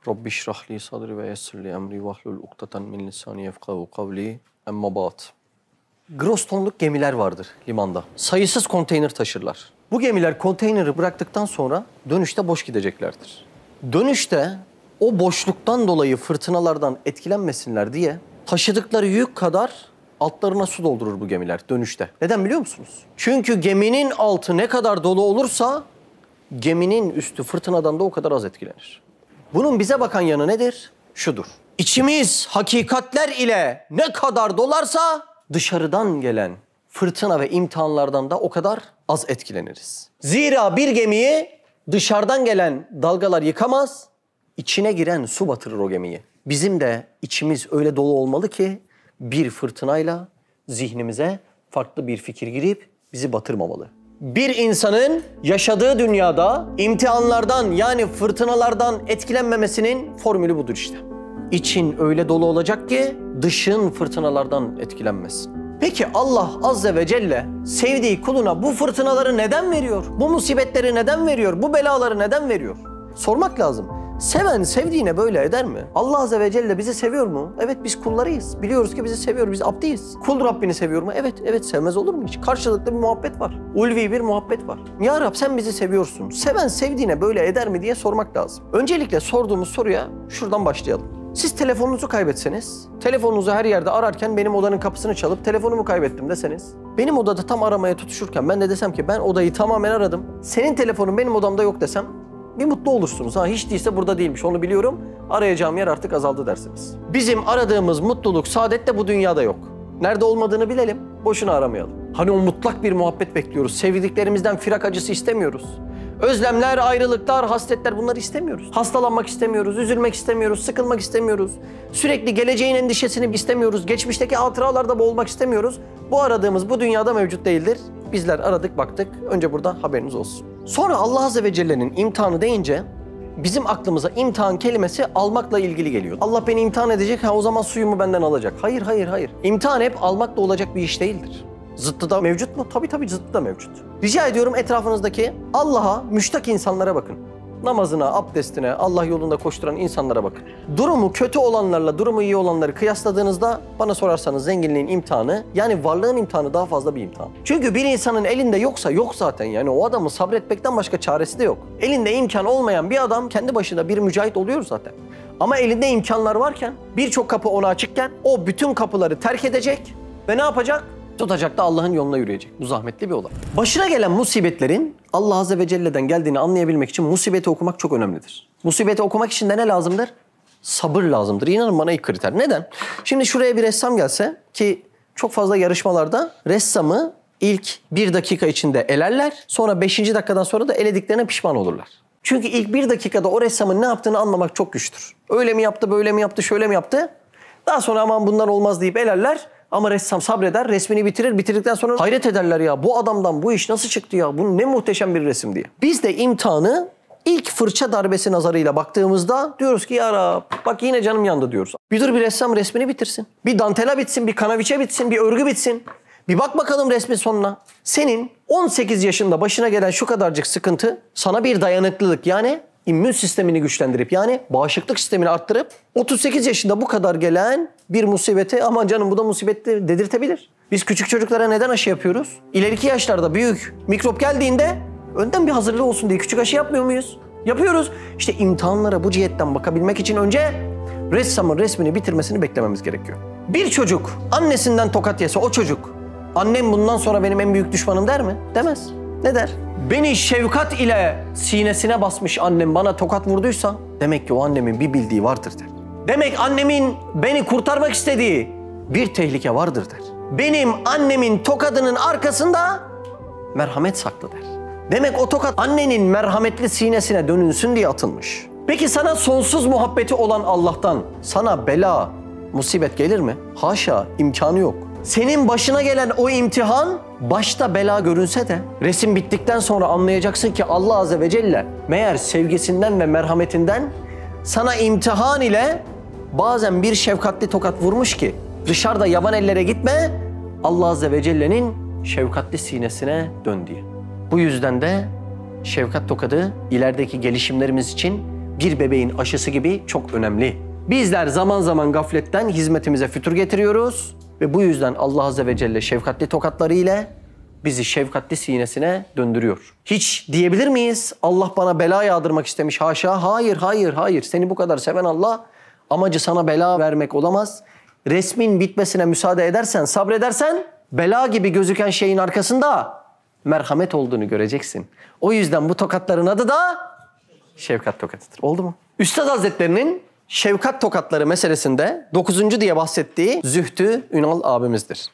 Rabbi şrahli sadri ve yessirli emri vahlul ukdeten min lisani yefkahu kavli emma ba'd. Gross tonluk gemiler vardır limanda. Sayısız konteyner taşırlar. Bu gemiler konteyneri bıraktıktan sonra dönüşte boş gideceklerdir. Dönüşte o boşluktan dolayı fırtınalardan etkilenmesinler diye taşıdıkları yük kadar altlarına su doldurur bu gemiler dönüşte. Neden biliyor musunuz? Çünkü geminin altı ne kadar dolu olursa geminin üstü fırtınadan da o kadar az etkilenir. Bunun bize bakan yanı nedir? Şudur. İçimiz hakikatler ile ne kadar dolarsa dışarıdan gelen fırtına ve imtihanlardan da o kadar az etkileniriz. Zira bir gemiyi dışarıdan gelen dalgalar yıkamaz, içine giren su batırır o gemiyi. Bizim de içimiz öyle dolu olmalı ki bir fırtınayla zihnimize farklı bir fikir girip bizi batırmamalı. Bir insanın yaşadığı dünyada imtihanlardan yani fırtınalardan etkilenmemesinin formülü budur işte. İçin öyle dolu olacak ki dışın fırtınalardan etkilenmesin. Peki Allah Azze ve Celle sevdiği kuluna bu fırtınaları neden veriyor? Bu musibetleri neden veriyor? Bu belaları neden veriyor? Sormak lazım. Seven sevdiğine böyle eder mi? Allah Azze ve Celle bizi seviyor mu? Evet, biz kullarıyız. Biliyoruz ki bizi seviyor, biz abdiyiz. Kul Rabbini seviyor mu? Evet, sevmez olur mu hiç? Karşılıklı bir muhabbet var. Ulvi bir muhabbet var. Ya Rab sen bizi seviyorsun. Seven sevdiğine böyle eder mi diye sormak lazım. Öncelikle sorduğumuz soruya şuradan başlayalım. Siz telefonunuzu kaybetseniz, telefonunuzu her yerde ararken benim odanın kapısını çalıp telefonumu kaybettim deseniz, benim odada tam aramaya tutuşurken ben de desem ki ben odayı tamamen aradım, senin telefonun benim odamda yok desem, bir mutlu olursunuz. Hiç değilse burada değilmiş, onu biliyorum. Arayacağım yer artık azaldı dersiniz. Bizim aradığımız mutluluk, saadet de bu dünyada yok. Nerede olmadığını bilelim, boşuna aramayalım. Hani o mutlak bir muhabbet bekliyoruz. Sevdiklerimizden firak acısı istemiyoruz. Özlemler, ayrılıklar, hasretler bunları istemiyoruz. Hastalanmak istemiyoruz, üzülmek istemiyoruz, sıkılmak istemiyoruz. Sürekli geleceğin endişesini istemiyoruz. Geçmişteki hatıralarda boğulmak istemiyoruz. Bu aradığımız bu dünyada mevcut değildir. Bizler aradık baktık. Önce burada haberiniz olsun. Sonra Allah Azze ve Celle'nin imtihanı deyince bizim aklımıza imtihan kelimesi almakla ilgili geliyor. Allah beni imtihan edecek, o zaman suyumu benden alacak. Hayır. İmtihan hep almakla olacak bir iş değildir. Zıttı da mevcut mu? Tabii zıttı da mevcut. Rica ediyorum etrafınızdaki Allah'a müştak insanlara bakın. Namazına, abdestine, Allah yolunda koşturan insanlara bakın. Durumu kötü olanlarla durumu iyi olanları kıyasladığınızda bana sorarsanız zenginliğin imtihanı yani varlığın imtihanı daha fazla bir imtihan. Çünkü bir insanın elinde yoksa yok zaten, yani o adamın sabretmekten başka çaresi de yok. Elinde imkan olmayan bir adam kendi başına bir mücahit oluyor zaten. Ama elinde imkanlar varken, birçok kapı ona açıkken o bütün kapıları terk edecek ve ne yapacak? Tutacak da Allah'ın yoluna yürüyecek. Bu zahmetli bir olay. Başına gelen musibetlerin Allah Azze ve Celle'den geldiğini anlayabilmek için musibeti okumak çok önemlidir. Musibeti okumak için de ne lazımdır? Sabır lazımdır. İnanın bana ilk kriter. Neden? Şimdi şuraya bir ressam gelse ki çok fazla yarışmalarda ressamı ilk 1 dakika içinde elerler. Sonra 5. dakikadan sonra da elediklerine pişman olurlar. Çünkü ilk 1 dakikada o ressamın ne yaptığını anlamak çok güçtür. Öyle mi yaptı, böyle mi yaptı, şöyle mi yaptı? Daha sonra aman bunlar olmaz deyip elerler. Ama ressam sabreder, resmini bitirir. Bitirdikten sonra hayret ederler ya. Bu adamdan bu iş nasıl çıktı ya? Bu ne muhteşem bir resim diye. Biz de imtihanı ilk fırça darbesi nazarıyla baktığımızda diyoruz ki ya Rab, bak yine canım yandı diyoruz. Bir dur bir ressam resmini bitirsin. Bir dantela bitsin, bir kanaviçe bitsin, bir örgü bitsin. Bir bak bakalım resmin sonuna. Senin 18 yaşında başına gelen şu kadarcık sıkıntı sana bir dayanıklılık yani immün sistemini güçlendirip yani bağışıklık sistemini arttırıp 38 yaşında bu kadar gelen bir musibete aman canım bu da musibetli dedirtebilir. Biz küçük çocuklara neden aşı yapıyoruz? İleriki yaşlarda büyük mikrop geldiğinde önden bir hazırlığı olsun diye küçük aşı yapmıyor muyuz? Yapıyoruz. İşte imtihanlara bu cihetten bakabilmek için önce ressamın resmini bitirmesini beklememiz gerekiyor. Bir çocuk annesinden tokat yese o çocuk annem bundan sonra benim en büyük düşmanım der mi? Demez. Ne der? Beni şefkat ile sinesine basmış annem bana tokat vurduysa demek ki o annemin bir bildiği vardır der. Demek annemin beni kurtarmak istediği bir tehlike vardır der. Benim annemin tokadının arkasında merhamet saklı der. Demek o tokat annenin merhametli sinesine dönünsün diye atılmış. Peki sana sonsuz muhabbeti olan Allah'tan sana bela, musibet gelir mi? Haşa, imkanı yok. Senin başına gelen o imtihan başta bela görünse de resim bittikten sonra anlayacaksın ki Allah Azze ve Celle meğer sevgisinden ve merhametinden sana imtihan ile bazen bir şefkatli tokat vurmuş ki dışarıda yaban ellere gitme, Allah Azze ve Celle'nin şefkatli sinesine dön diye. Bu yüzden de şefkat tokadı ilerideki gelişimlerimiz için bir bebeğin aşısı gibi çok önemli. Bizler zaman zaman gafletten hizmetimize fütur getiriyoruz ve bu yüzden Allah Azze ve Celle şefkatli tokatları ile bizi şefkatli sinesine döndürüyor. Hiç diyebilir miyiz? Allah bana bela yağdırmak istemiş. Haşa. Hayır, hayır, hayır. Seni bu kadar seven Allah amacı sana bela vermek olamaz. Resmin bitmesine müsaade edersen, sabredersen bela gibi gözüken şeyin arkasında merhamet olduğunu göreceksin. O yüzden bu tokatların adı da şefkat tokatıdır. Oldu mu? Üstad Hazretleri'nin şefkat tokatları meselesinde 9. diye bahsettiği Zühtü Ünal abimizdir.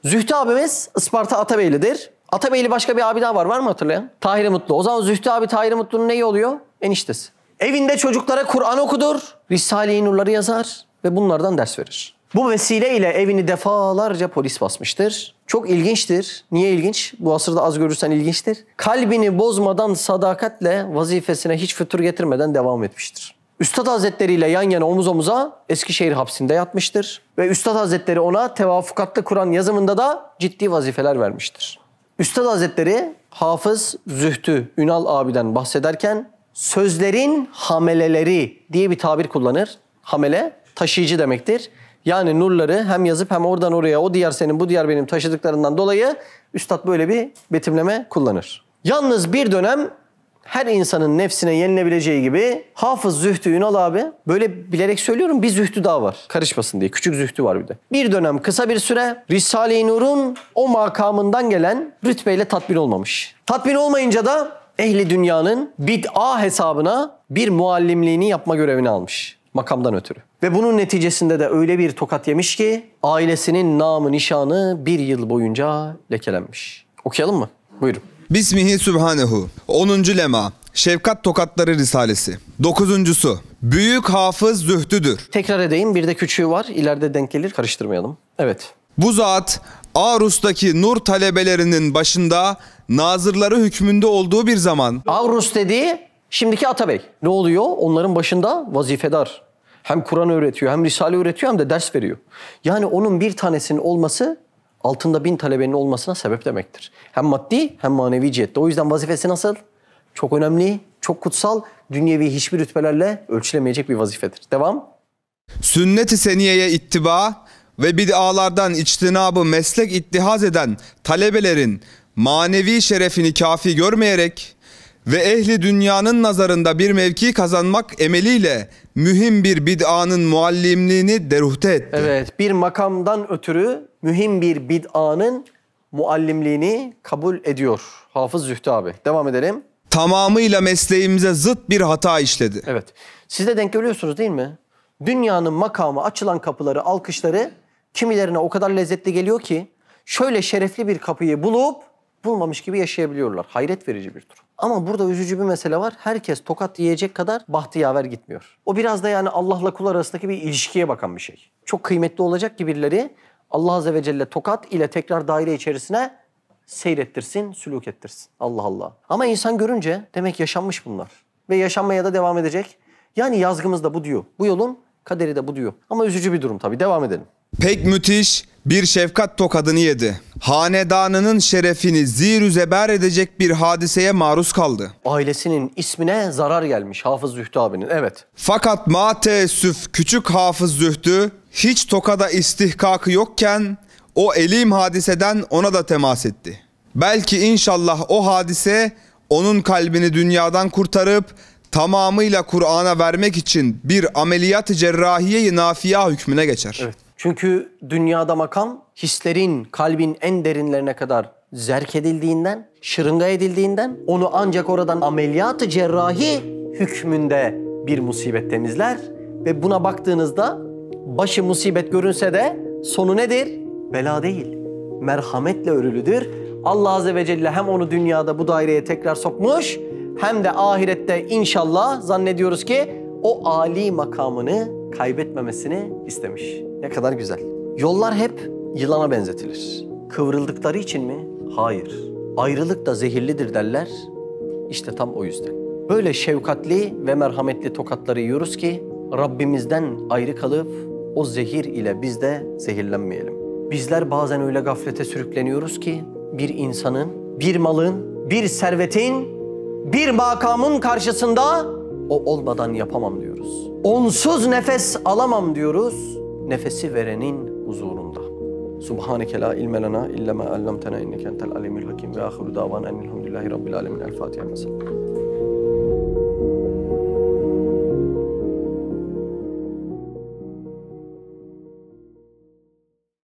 Zühtü abimiz Isparta Atabeyli'dir. Atabeyli başka bir abi daha var. Var mı hatırlayan? Tahir Mutlu. O zaman Zühtü abi Tahir Mutlu'nun neyi oluyor? Eniştesi. Evinde çocuklara Kur'an okudur, Risale-i Nurları yazar ve bunlardan ders verir. Bu vesileyle evini defalarca polis basmıştır. Çok ilginçtir. Niye ilginç? Bu asırda az görürsen ilginçtir. Kalbini bozmadan sadakatle vazifesine hiç fütur getirmeden devam etmiştir. Üstad Hazretleri ile yan yana omuz omuza Eskişehir hapsinde yatmıştır. Ve Üstad Hazretleri ona tevafukatlı Kur'an yazımında da ciddi vazifeler vermiştir. Üstad Hazretleri Hafız Zühtü Ünal abiden bahsederken sözlerin hameleleri diye bir tabir kullanır. Hamele taşıyıcı demektir. Yani nurları hem yazıp hem oradan oraya o diyar senin bu diyar benim taşıdıklarından dolayı Üstad böyle bir betimleme kullanır. Yalnız bir dönem her insanın nefsine yenilebileceği gibi Hafız Zühtü Ünal abi böyle bilerek söylüyorum bir zühtü daha var. Karışmasın diye küçük zühtü var bir de. Bir dönem kısa bir süre Risale-i Nur'un o makamından gelen rütbeyle tatmin olmamış. Tatmin olmayınca da ehli dünyanın bid'a hesabına bir muallimliğini yapma görevini almış. Makamdan ötürü. Ve bunun neticesinde de öyle bir tokat yemiş ki ailesinin namı nişanı bir yıl boyunca lekelenmiş. Okuyalım mı? Buyurun. Bismihi Sübhanehu. 10. Lema. Şefkat Tokatları Risalesi. 9. Büyük Hafız Zühtüdür. Tekrar edeyim. Bir de küçüğü var. İleride denk gelir. Karıştırmayalım. Evet. Bu zat Arus'taki nur talebelerinin başında nazırları hükmünde olduğu bir zaman Arus dediği şimdiki Atabey. Ne oluyor? Onların başında vazifedar. Hem Kur'an öğretiyor, hem Risale öğretiyor, hem de ders veriyor. Yani onun bir tanesinin olması altında 1000 talebenin olmasına sebep demektir. Hem maddi hem manevi cihette. O yüzden vazifesi nasıl? Çok önemli, çok kutsal, dünyevi hiçbir rütbelerle ölçülemeyecek bir vazifedir. Devam. sünnet-i seniyeye ittiba ve bid'alardan içtinabı meslek ittihaz eden talebelerin manevi şerefini kafi görmeyerek ve ehli dünyanın nazarında bir mevki kazanmak emeliyle mühim bir bid'anın muallimliğini deruhte etti. Evet, bir makamdan ötürü mühim bir bid'anın muallimliğini kabul ediyor Hafız Zühtü abi. Devam edelim. Tamamıyla mesleğimize zıt bir hata işledi. Evet, siz de denk görüyorsunuz değil mi? Dünyanın makamı, açılan kapıları, alkışları kimilerine o kadar lezzetli geliyor ki şöyle şerefli bir kapıyı bulup bulmamış gibi yaşayabiliyorlar. Hayret verici bir durum. Ama burada üzücü bir mesele var. Herkes tokat yiyecek kadar bahtiyaver gitmiyor. O biraz da yani Allah'la kul arasındaki bir ilişkiye bakan bir şey. Çok kıymetli olacak ki birileri Allah Azze ve Celle tokat ile tekrar daire içerisine seyrettirsin, sülûk ettirsin. Allah Allah. Ama insan görünce demek yaşanmış bunlar. Ve yaşanmaya da devam edecek. Yani yazgımız da bu diyor. Bu yolun kaderi de bu diyor. Ama üzücü bir durum tabii. Devam edelim. Pek müthiş bir şefkat tokadını yedi. Hanedanının şerefini zir-ü zeber edecek bir hadiseye maruz kaldı. Ailesinin ismine zarar gelmiş Hafız Zühtü abinin. Evet. Fakat ma teessüf küçük Hafız Zühtü hiç tokada istihkakı yokken o elim hadiseden ona da temas etti. Belki inşallah o hadise onun kalbini dünyadan kurtarıp tamamıyla Kur'an'a vermek için bir ameliyat-ı cerrahiye-i nafiya hükmüne geçer. Evet. Çünkü dünyada makam hislerin kalbin en derinlerine kadar zerk edildiğinden, şırınga edildiğinden onu ancak oradan ameliyat-ı cerrahi hükmünde bir musibet temizler. Ve buna baktığınızda başı musibet görünse de sonu nedir? Bela değil. Merhametle örülüdür. Allah Azze ve Celle hem onu dünyada bu daireye tekrar sokmuş hem de ahirette inşallah zannediyoruz ki o âli makamını kaybetmemesini istemiş. Ne kadar güzel. Yollar hep yılana benzetilir. Kıvrıldıkları için mi? Hayır. Ayrılık da zehirlidir derler. İşte tam o yüzden. Böyle şefkatli ve merhametli tokatları yiyoruz ki Rabbimizden ayrı kalıp o zehir ile biz de zehirlenmeyelim. Bizler bazen öyle gaflete sürükleniyoruz ki bir insanın, bir malın, bir servetin, bir makamın karşısında O olmadan yapamam diyoruz. Onsuz nefes alamam diyoruz. Nefesi verenin huzurunda. Subhaneke la ilme lena illa ma allamtena inneke entel alimul hakim ve ahiru davana enelhamdülillahi rabbil alemin. El Fatiha mesela.